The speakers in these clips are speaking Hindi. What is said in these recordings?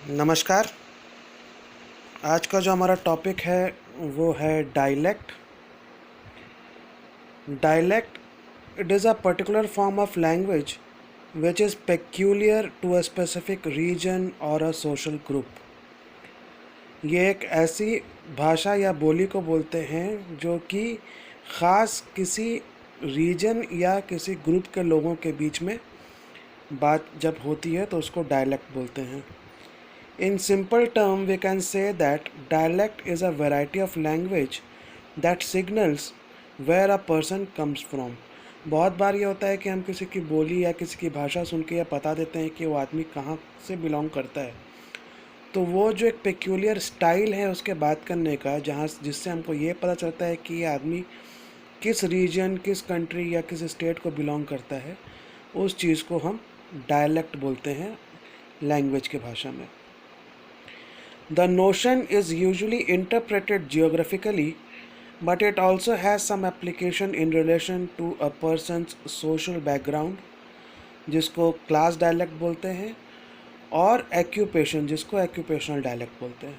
नमस्कार। आज का जो हमारा टॉपिक है वो है dialect. Dialect, it is a particular form of language which is peculiar to a specific region or a social group. ये एक ऐसी भाषा या बोली को बोलते हैं जो कि ख़ास किसी रीजन या किसी ग्रुप के लोगों के बीच में बात जब होती है तो उसको डायलेक्ट बोलते हैं। In simple term, we can say that dialect is a variety of language that signals where a person comes from. बहुत बार ये होता है कि हम किसी की बोली या किसी की भाषा सुन के या बता देते हैं कि वो आदमी कहाँ से बिलोंग करता है। तो वो जो एक पेक्यूलियर स्टाइल है उसके बात करने का, जहाँ जिससे हमको ये पता चलता है कि ये आदमी किस रीजन, किस कंट्री या किस स्टेट को बिलोंग करता है, उस चीज़ को हम डायलेक्ट बोलते हैं लैंग्वेज की भाषा में। The notion is usually interpreted geographically, but it also has some application in relation to a person's social background, जिसको क्लास डायलेक्ट बोलते हैं, और एक्यूपेशन, जिसको एक्यूपेशनल डायलेक्ट बोलते हैं।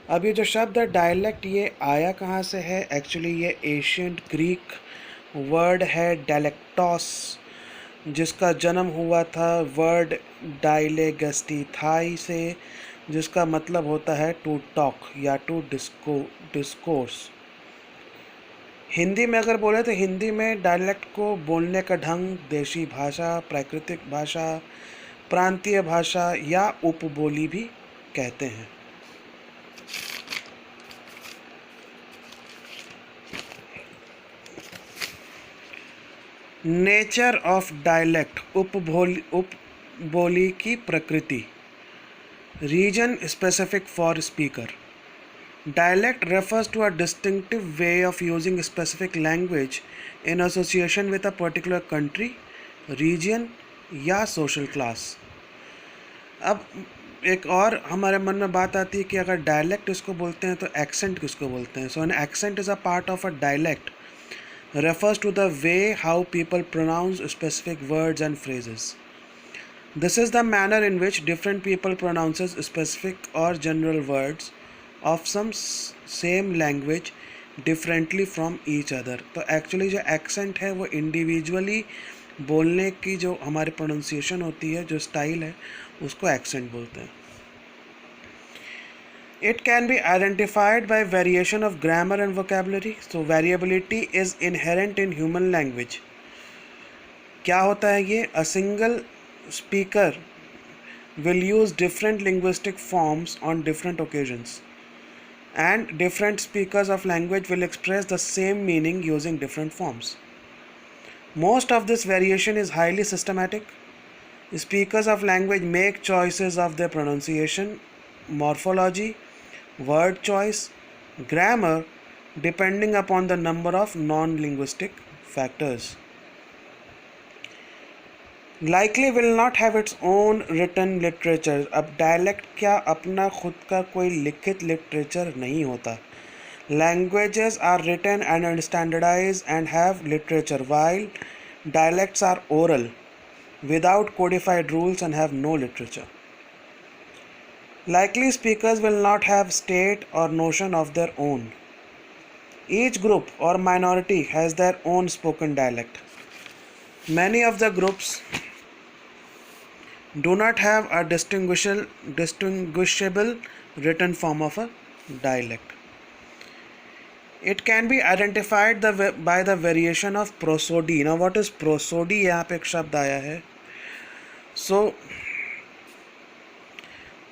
अब ये जो शब्द है डायलेक्ट, ये आया कहाँ से है? एक्चुअली ये एशियंट ग्रीक वर्ड है डायलेक्टोस, जिसका जन्म हुआ था वर्ड डायलेगस्टीथाई से, जिसका मतलब होता है टू टॉक या टू डिस्कोर्स। हिंदी में अगर बोले तो हिंदी में डायलेक्ट को बोलने का ढंग, देशी भाषा, प्राकृतिक भाषा, प्रांतीय भाषा या उपबोली भी कहते हैं। नेचर ऑफ डायलेक्ट, उपबोली की प्रकृति। Region specific for speaker. Dialect refers to a distinctive way of using specific language in association with a particular country, region या social class. अब एक और हमारे मन में बात आती है कि अगर डायलेक्ट इसको बोलते हैं तो एक्सेंट किसको बोलते हैं? So an accent is a part of a dialect, refers to the way how people pronounce specific words and phrases. This is the manner in which different people pronounces specific or general words of some same language differently from each other. तो एक्चुअली जो एक्सेंट है वो इंडिविजुअली बोलने की जो हमारी प्रोनाउंसिएशन होती है, जो स्टाइल है, उसको एक्सेंट बोलते हैं। It can be identified by variation of grammar and vocabulary. So variability is inherent in human language. क्या होता है ये? A single speaker will use different linguistic forms on different occasions, and different speakers of language will express the same meaning using different forms. Most of this variation is highly systematic. Speakers of language make choices of their pronunciation, morphology, word choice, grammar, depending upon the number of non-linguistic factors. Likely will not have its own written literature. अब डायलेक्ट क्या अपना खुद का कोई लिखित लिटरेचर नहीं होता. Languages are written and standardized and have literature, while dialects are oral, without codified rules and have no literature. Likely speakers will not have state or notion of their own. Each group or minority has their own spoken dialect. Many of the groups do not have a distinguishable written form of a dialect. It can be identified by the variation of prosody. Now what is prosody? यहाँ पे एक शब्द आया है. So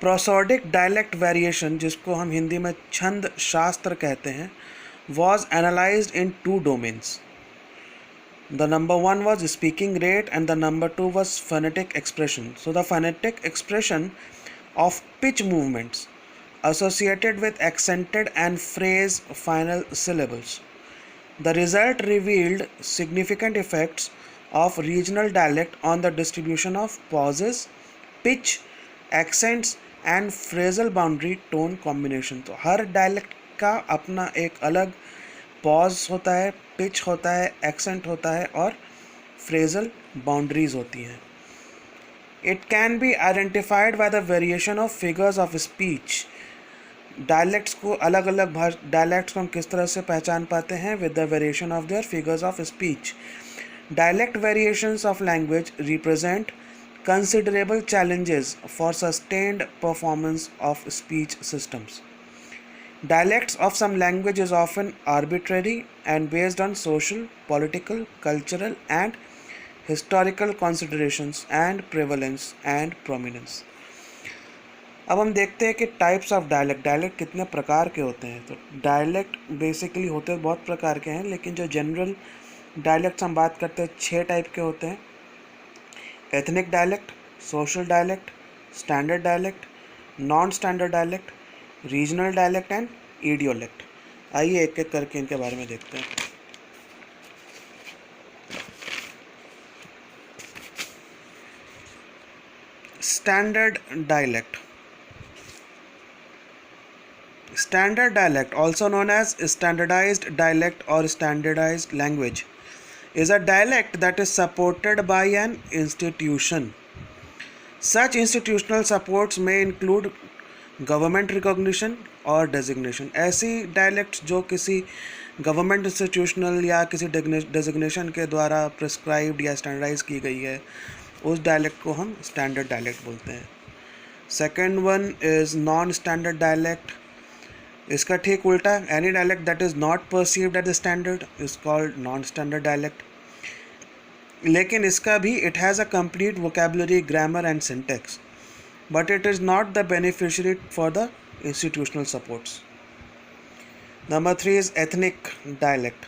prosodic dialect variation, जिसको हम हिंदी में छंद शास्त्र कहते हैं, was analyzed in two domains. The number one was speaking rate and the number two was phonetic expression. So the phonetic expression of pitch movements associated with accented and phrase final syllables. The result revealed significant effects of regional dialect on the distribution of pauses, pitch, accents and phrasal boundary tone combination. तो हर dialect का अपना एक अलग पॉज होता है, पिच होता है, एक्सेंट होता है और फ्रेजल बाउंड्रीज होती हैं. It can be identified by the variation of figures of speech. Dialects को अलग अलग डायलेक्ट्स को हम किस तरह से पहचान पाते हैं? With the variation of their figures of speech. Dialect variations of language represent considerable challenges for sustained performance of speech systems. Dialects of some language is often arbitrary and based on social, political, cultural and historical considerations and prevalence and prominence. अब हम देखते हैं कि टाइप्स ऑफ डायलेक्ट कितने प्रकार के होते हैं. तो डायलेक्ट बेसिकली होते बहुत प्रकार के हैं, लेकिन जो जनरल डायलेक्ट्स हम बात करते हैं 6 टाइप के होते हैं. Ethnic dialect, social dialect, standard dialect, non standard dialect, regional dialect and idiolect. आइए एक एक करके इनके बारे में देखते हैं. Standard dialect. Standard dialect, also known as standardized dialect or standardized language, is a dialect that is supported by an institution. Such institutional supports may include government recognition or designation. ऐसी dialects जो किसी government institutional या किसी designation के द्वारा prescribed या standardized की गई है, उस dialect को हम standard dialect बोलते हैं. Second one is non-standard dialect. इसका ठीक उल्टा, any dialect that is not perceived at the standard is called non standard dialect. लेकिन इसका भी it has a complete vocabulary, grammar and syntax, but it is not the beneficiary for the institutional supports. Number 3 is ethnic dialect.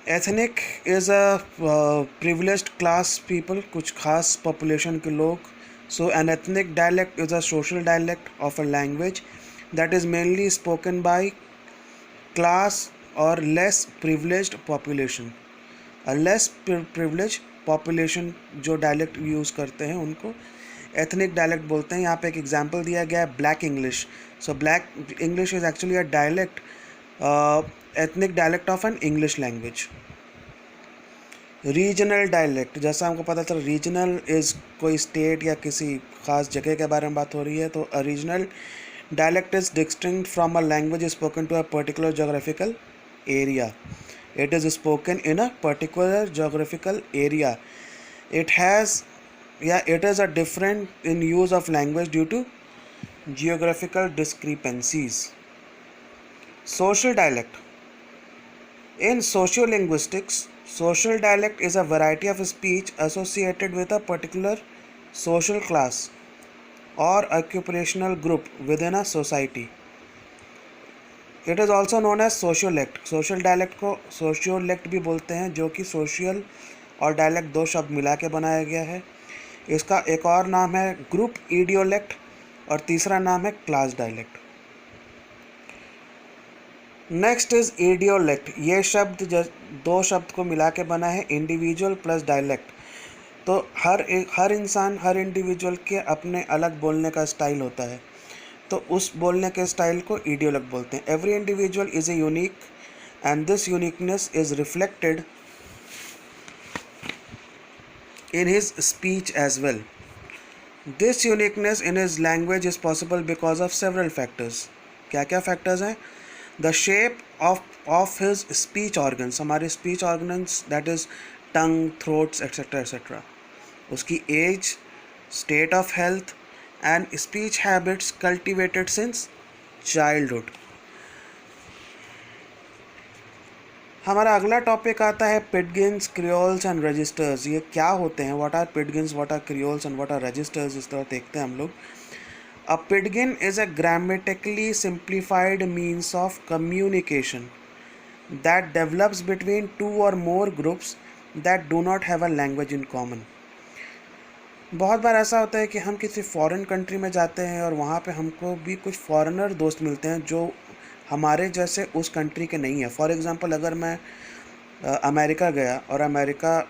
Ethnic is a privileged class people, कुछ खास पॉपुलेशन के लोग. So an ethnic dialect is a social dialect of a language that is mainly spoken by class or less privileged population. A less privileged population जो dialect use करते हैं उनको ethnic dialect बोलते हैं. यहाँ पे एक example दिया गया है Black English. So Black English is actually a dialect, ethnic dialect of an English language. Regional dialect, जैसा हमको पता चला रीजनल इज़ कोई स्टेट या किसी ख़ास जगह के बारे में बात हो रही है. तो a regional dialect is distinct from a language spoken to a particular geographical area. It is spoken in a particular geographical area. It has या it is a different in use of language due to geographical discrepancies. Social dialect. In sociolinguistics, social dialect is a variety of speech associated with a particular social class or occupational group within a society. It is also known as sociolect. Social dialect को sociolect भी बोलते हैं, जो कि social और dialect दो शब्द मिला के बनाया गया है. इसका एक और नाम है group idiolect और तीसरा नाम है class dialect. Next is idiolect. ये शब्द दो शब्द को मिला के बना है, इंडिविजुअल प्लस डायलेक्ट. तो हर इंसान, हर इंडिविजुअल के अपने अलग बोलने का स्टाइल होता है, तो उस बोलने के स्टाइल को इडियोलेक्ट बोलते हैं. Every individual is a unique and this uniqueness is reflected in his speech as well. This uniqueness in his language is possible because of several factors. क्या क्या फैक्टर्स हैं? The shape of his speech organs, हमारे speech organs that is tongue, throats etc etc. उसकी age, state of health and speech habits cultivated since childhood. हमारा अगला टॉपिक आता है पिडगिन्स, क्रियोल्स एंड रजिस्टर्स. ये क्या होते हैं? What are pidgins, what are creoles and what are registers, इस तरह देखते हैं हम लोग. A pidgin is a grammatically simplified means of communication that develops between two or more groups that do not have a language in common. बहुत बार ऐसा होता है कि हम किसी फॉरेन कंट्री में जाते हैं और वहाँ पे हमको भी कुछ फॉरेनर दोस्त मिलते हैं जो हमारे जैसे उस कंट्री के नहीं है. फॉर एग्ज़ाम्पल, अगर मैं अमेरिका गया और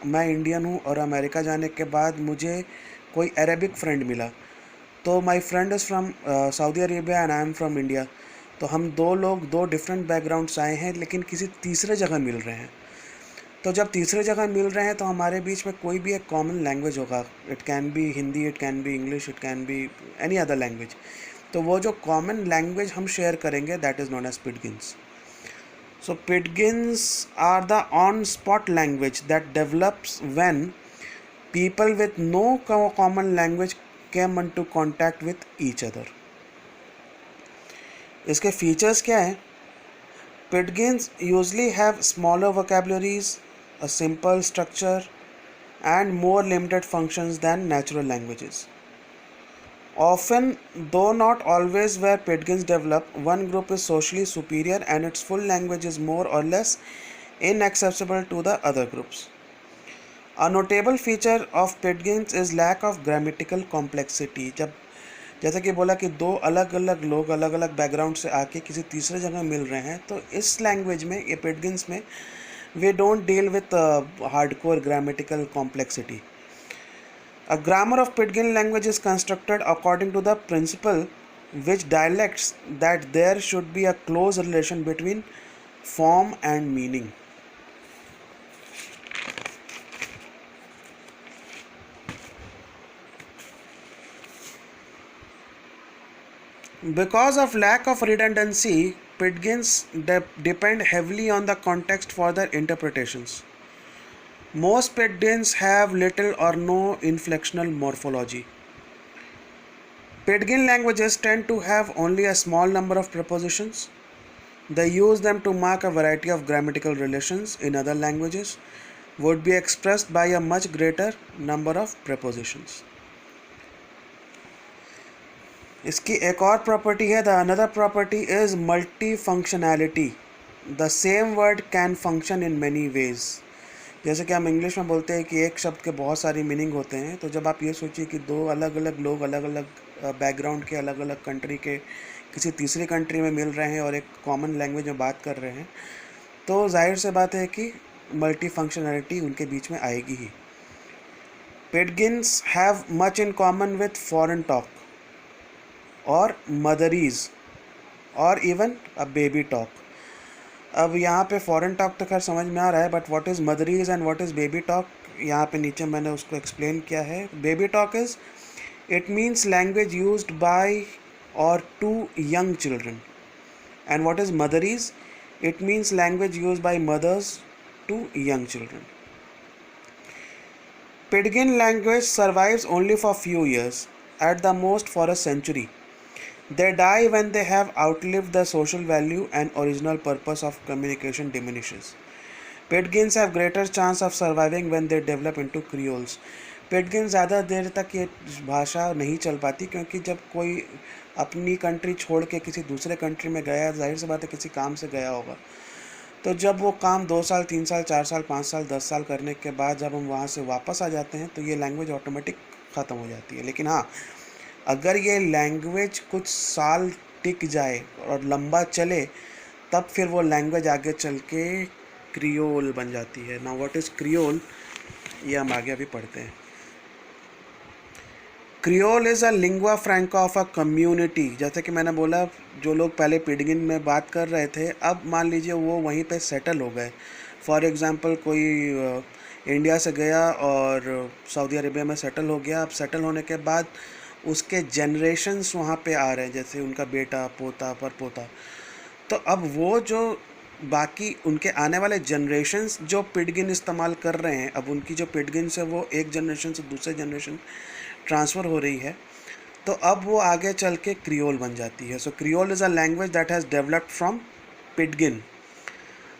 मैं इंडियन हूँ और अमेरिका जाने के बाद मुझे कोई अरेबिक फ्रेंड मिला, तो my friend is from Saudi Arabia and I am from India. तो हम दो लोग दो डिफरेंट बैकग्राउंड से आए हैं, लेकिन किसी तीसरे जगह मिल रहे हैं. तो जब तीसरे जगह मिल रहे हैं तो हमारे बीच में कोई भी एक कॉमन लैंग्वेज होगा. It can be Hindi, it can be English, it can be any other language. तो वो जो कॉमन लैंग्वेज हम शेयर करेंगे that is known as pidgins. So pidgins are the on-spot language that develops when people with no common language came into contact with each other. इसके फीचर्स क्या हैं? Pidgins usually have smaller vocabularies, a simple structure, and more limited functions than natural languages. Often, though not always, where pidgins develop, one group is socially superior and its full language is more or less inaccessible to the other groups. A notable feature of pidgins is lack of grammatical complexity. जब जैसा कि बोला कि दो अलग अलग लोग अलग अलग बैकग्राउंड से आके किसी तीसरे जगह मिल रहे हैं, तो इस लैंग्वेज में, ये pidgins में, we don't deal with hardcore grammatical complexity. A grammar of Pidgin language is constructed according to the principle which dialects that there should be a close relation between form and meaning. Because of lack of redundancy, Pidgins depend heavily on the context for their interpretations. Most pidgins have little or no inflectional morphology. Pidgin languages tend to have only a small number of prepositions. They use them to mark a variety of grammatical relations in other languages would be expressed by a much greater number of prepositions. इसकी एक और प्रॉपर्टी है. The another property is multifunctionality. The same word can function in many ways. जैसे कि हम इंग्लिश में बोलते हैं कि एक शब्द के बहुत सारी मीनिंग होते हैं, तो जब आप ये सोचिए कि दो अलग अलग लोग अलग अलग बैकग्राउंड के, अलग अलग कंट्री के, किसी तीसरी कंट्री में मिल रहे हैं और एक कॉमन लैंग्वेज में बात कर रहे हैं, तो जाहिर से बात है कि मल्टी फंक्शनैलिटी उनके बीच में आएगी ही. Pidgins have much in common with foreign talk और मदरीज और इवन अ बेबी टॉक. अब यहाँ पे फॉरेन टॉक तो खैर समझ में आ रहा है, but what is motherese and what is baby talk, यहाँ पे नीचे मैंने उसको एक्सप्लेन किया है. Baby talk is, it means language used by और to young children. And what is motherese, it means language used by mothers to young children. Pidgin language survives only for few years, at the most for a century. They die when they have outlived the social value and original purpose of communication diminishes. Pidgins have greater chance of surviving when they develop into creoles. Pidgin ज़्यादा देर तक ये भाषा नहीं चल पाती, क्योंकि जब कोई अपनी कंट्री छोड़ के किसी दूसरे कंट्री में गया, जाहिर सी बात है किसी काम से गया होगा, तो जब वो काम 2 साल 3 साल 4 साल 5 साल 10 साल करने के बाद जब हम वहाँ से वापस आ जाते हैं तो ये लैंग्वेज ऑटोमेटिक ख़त्म हो जाती है. लेकिन हाँ, अगर ये लैंग्वेज कुछ साल टिक जाए और लंबा चले, तब फिर वो लैंग्वेज आगे चल के क्रियोल बन जाती है. नाउ व्हाट इज़ क्रियोल, ये हम आगे अभी पढ़ते हैं. Creole is a lingua फ्रैंका of a community. जैसे कि मैंने बोला, जो लोग पहले पिडगिन में बात कर रहे थे, अब मान लीजिए वो वहीं पे सेटल हो गए. फॉर एग्ज़ाम्पल, कोई इंडिया से गया और सऊदी अरेबिया में सेटल हो गया. अब सेटल होने के बाद उसके जनरेशन्स वहाँ पे आ रहे हैं, जैसे उनका बेटा, पोता, परपोता. तो अब वो जो बाकी उनके आने वाले जनरेशन्स जो पिडगिन इस्तेमाल कर रहे हैं, अब उनकी जो पिडगिन से वो एक जनरेशन से दूसरे जनरेशन ट्रांसफ़र हो रही है, तो अब वो आगे चल के क्रियोल बन जाती है. So creole is a language that has developed from pidgin.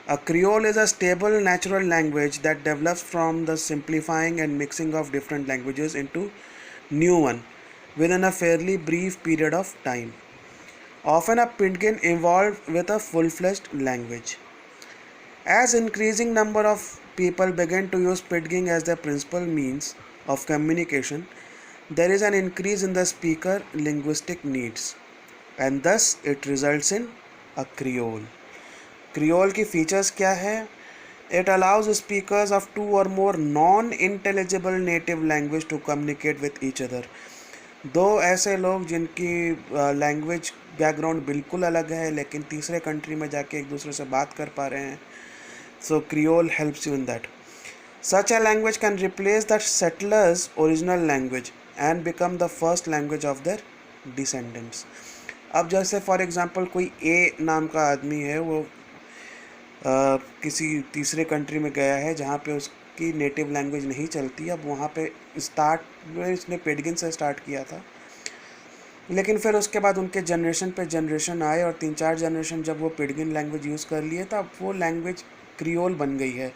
A Creole is a stable natural language that develops from the simplifying and mixing of different languages into new one within a fairly brief period of time. Often a pidgin evolved with a full-fledged language. As increasing number of people begin to use pidgin as their principal means of communication, there is an increase in the speaker linguistic needs, and thus it results in a Creole. क्रियोल की फ़ीचर्स क्या है? It allows speakers of 2 or more non intelligible native language to communicate with each other. दो ऐसे लोग जिनकी लैंग्वेज बैकग्राउंड बिल्कुल अलग है, लेकिन तीसरे कंट्री में जाके एक दूसरे से बात कर पा रहे हैं. So creole helps you in that. Such a language can replace the settlers' original language and become the first language of their descendants. अब जैसे फॉर एग्जांपल कोई ए नाम का आदमी है, वो किसी तीसरे कंट्री में गया है जहाँ पे उसकी नेटिव लैंग्वेज नहीं चलती। अब वहाँ पे स्टार्ट में इसने पिडगिन से स्टार्ट किया था, लेकिन फिर उसके बाद उनके जनरेशन पे जनरेशन आए और 3-4 जनरेशन जब वो पिडगिन लैंग्वेज यूज़ कर लिए तब वो लैंग्वेज क्रियोल बन गई है।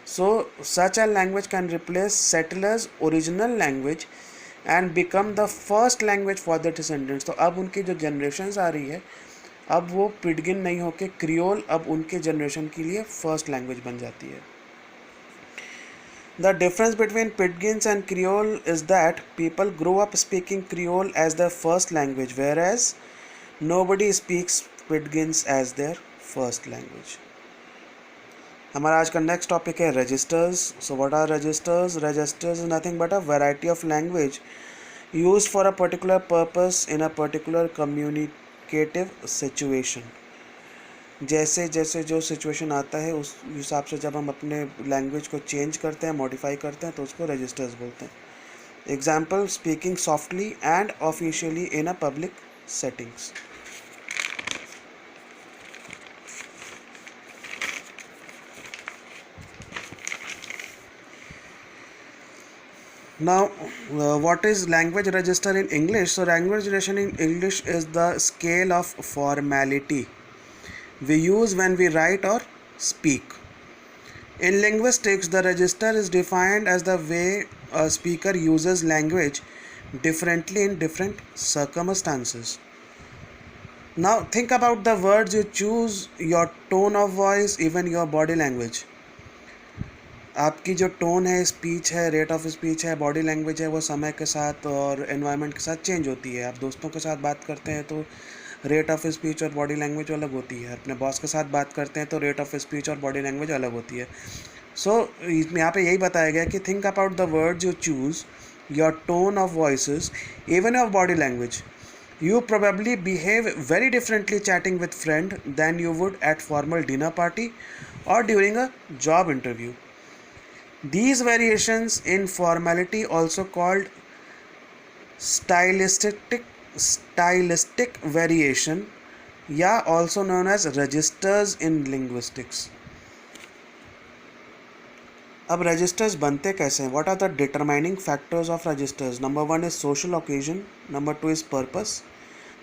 So such a language can replace settlers original language and become the first language for the descendants. तो अब उनकी जो जनरेशन्स आ रही है, अब वो पिडगिन नहीं होके क्रियोल अब उनके जनरेशन के लिए फर्स्ट लैंग्वेज बन जाती है। The difference between Pidgins and Creole is that people grow up speaking Creole as their first language, whereas nobody speaks Pidgins as their first language. हमारा आज का नेक्स्ट टॉपिक है registers. So what are registers? Registers is nothing but a variety of language used for a particular purpose in a particular communicative situation. जैसे जैसे जो सिचुएशन आता है उस हिसाब से जब हम अपने लैंग्वेज को चेंज करते हैं, मॉडिफाई करते हैं, तो उसको रजिस्टर्स बोलते हैं। Example, speaking softly and officially in a public settings. Now, what is language register in English? So, language register in English is the scale of formality we use when we write or speak. In linguistics, the register is defined as the way a speaker uses language differently in different circumstances. Now, think about the words you choose, your tone of voice, even your body language. आपकी जो टोन है, स्पीच है, रेट ऑफ स्पीच है, बॉडी लैंग्वेज है, वो समय के साथ और एनवायरनमेंट के साथ चेंज होती है। आप दोस्तों के साथ बात करते हैं तो रेट ऑफ स्पीच और बॉडी लैंग्वेज अलग होती है। अपने बॉस के साथ बात करते हैं तो रेट ऑफ स्पीच और बॉडी लैंग्वेज अलग होती है। सो यहाँ पे यही बताया गया कि think about the words you choose, your tone of voices, even your body language. You probably behave very differently chatting with friend than you would at formal dinner party or during a job interview. These variations in formality, also called stylistic variation, yeah, also known as registers in linguistics. अब registers बनते कैसे हैं? What are the determining factors of registers? Number 1 is social occasion, number 2 is purpose,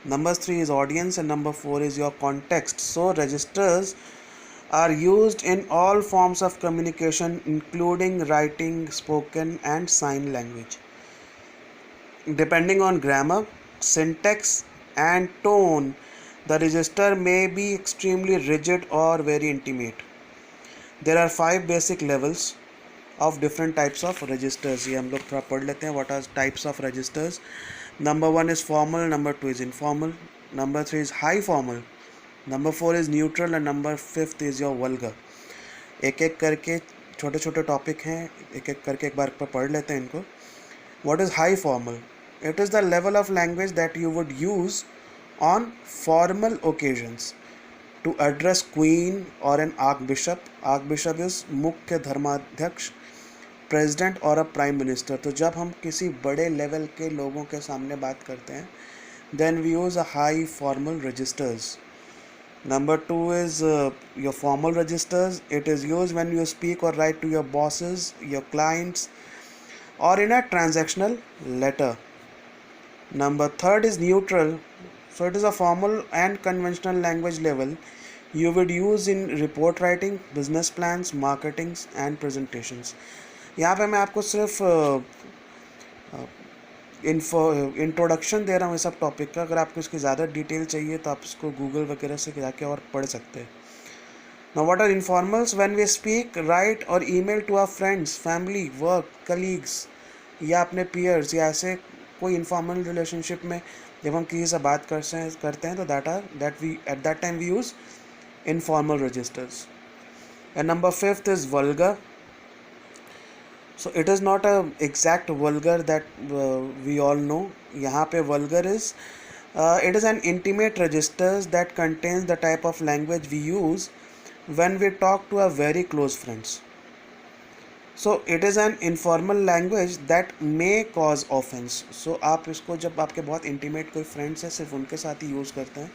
number 3 is audience, and number 4 is your context. So registers are used in all forms of communication, including writing, spoken, and sign language. Depending on grammar, syntax, and tone, the register may be extremely rigid or very intimate. There are 5 basic levels of different types of registers. ये हम लोग थोड़ा पढ़ लेते हैं. What are types of registers? Number 1 is formal, number 2 is informal, number 3 is high formal, number 4 is neutral, and number 5 is your vulgar. एक एक करके छोटे छोटे टॉपिक हैं, एक एक करके एक बार पर पढ़ लेते हैं इनको. What is high formal? It is the level of language that you would use on formal occasions to address queen or an archbishop. Archbishop is मुख्य धर्माध्यक्ष, प्रेसिडेंट और अ प्राइम मिनिस्टर. तो जब हम किसी बड़े लेवल के लोगों के सामने बात करते हैं, then we use a high formal registers. Number 2 is your formal registers. It is used when you speak or write to your bosses, your clients, or in a transactional letter. Number 3 is neutral. So it is a formal and conventional language level you would use in report writing, business plans, marketing, and presentations. यहाँ पे मैं आपको सिर्फ इंट्रोडक्शन दे रहा हूँ इस सब टॉपिक का. अगर आपको इसकी ज़्यादा डिटेल चाहिए तो आप इसको गूगल वगैरह से जाके और पढ़ सकते हैं. Now what are informals? When we speak, write or email to our friends, family, work, colleagues या अपने peers या ऐसे कोई informal relationship में जब हम किसी से बात करते हैं तो at that time we use informal registers. And number 5 is vulgar. So it is not a exact vulgar that we all know. यहाँ पे vulgar is it is an intimate registers that contains the type of language we use when we talk to our very close friends. So it is an informal language that may cause offence. सो आप इसको जब आपके बहुत इंटीमेट कोई फ्रेंड्स हैं सिर्फ उनके साथ ही यूज़ करते हैं,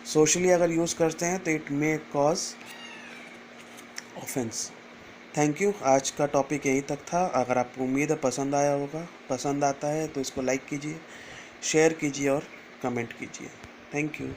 सोशली अगर यूज़ करते हैं तो it may cause offence. Thank you. आज का टॉपिक यहीं तक था। अगर आपको उम्मीद है पसंद आया होगा, पसंद आता है तो इसको लाइक कीजिए, शेयर कीजिए और कमेंट कीजिए। Thank you.